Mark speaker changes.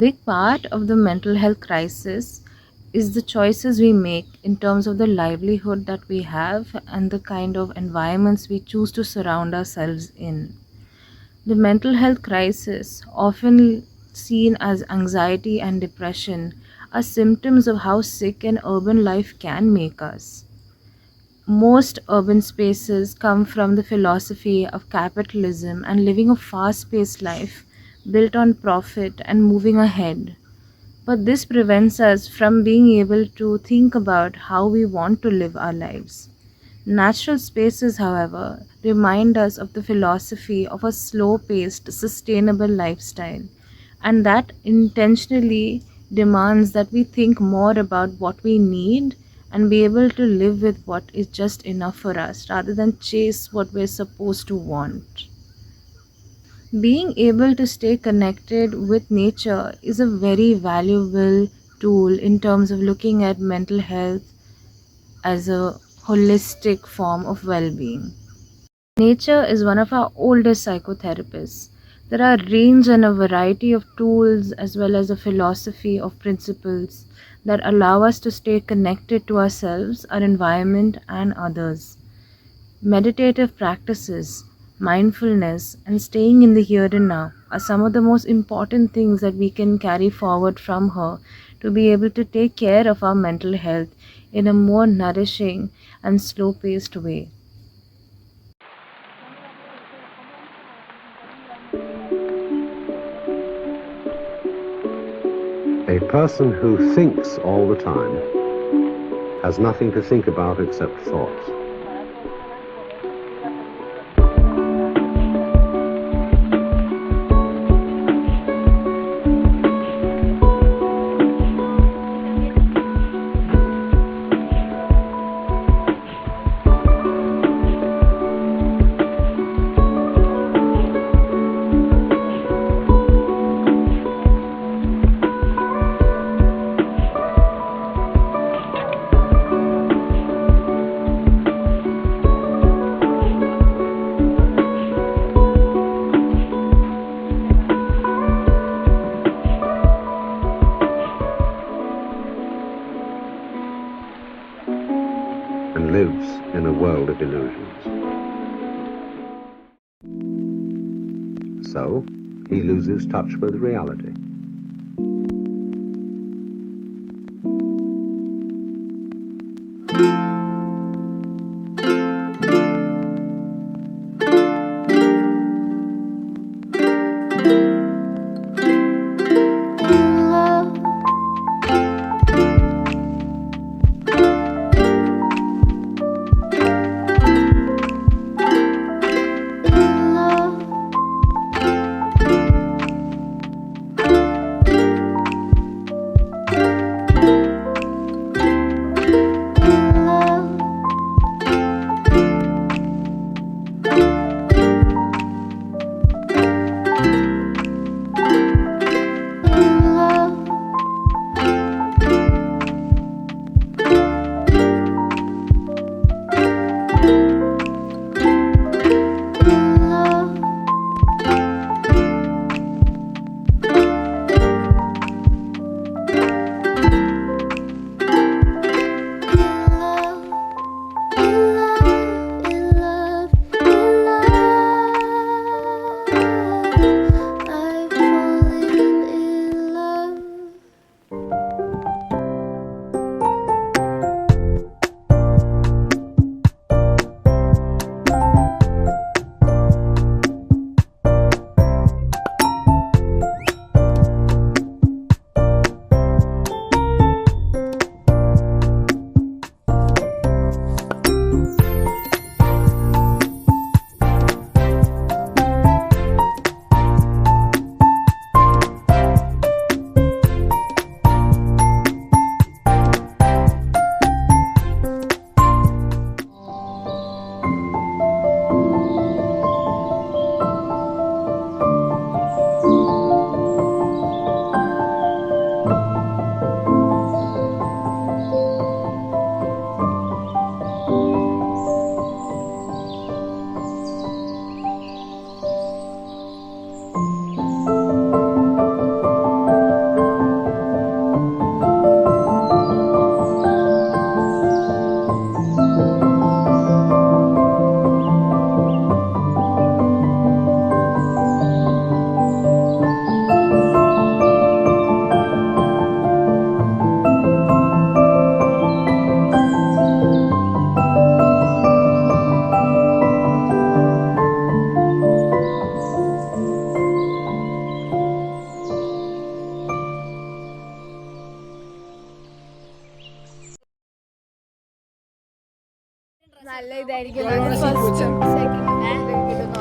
Speaker 1: Big part of the mental health crisis is the choices we make in terms of the livelihood that we have and the kind of environments we choose to surround ourselves in. The mental health crisis, often seen as anxiety and depression, are symptoms of how sick an urban life can make us. Most urban spaces come from the philosophy of capitalism and living a fast paced life built on profit and moving ahead. But this prevents us from being able to think about how we want to live our lives. Natural spaces, however, remind us of the philosophy of a slow paced, sustainable lifestyle, and that intentionally demands that we think more about what we need and be able to live with what is just enough for us rather than chase what we're supposed to want. Being able to stay connected with nature is a very valuable tool in terms of looking at mental health as a holistic form of well being. Nature is one of our oldest psychotherapists. There are range and a variety of tools as well as a philosophy of principles that allow us to stay connected to ourselves, our environment, and others. Meditative practices, mindfulness, and staying in the here and now are some of the most important things that we can carry forward from her to be able to take care of our mental health in a more nourishing and slow paced way.
Speaker 2: A person who thinks all the time has nothing to think about except thoughts. And lives in a world of illusions. So, he loses touch with reality.
Speaker 3: ആയിരിക്കും ഫസ്റ്റും സെക്കൻഡും കിട്ടുന്ന.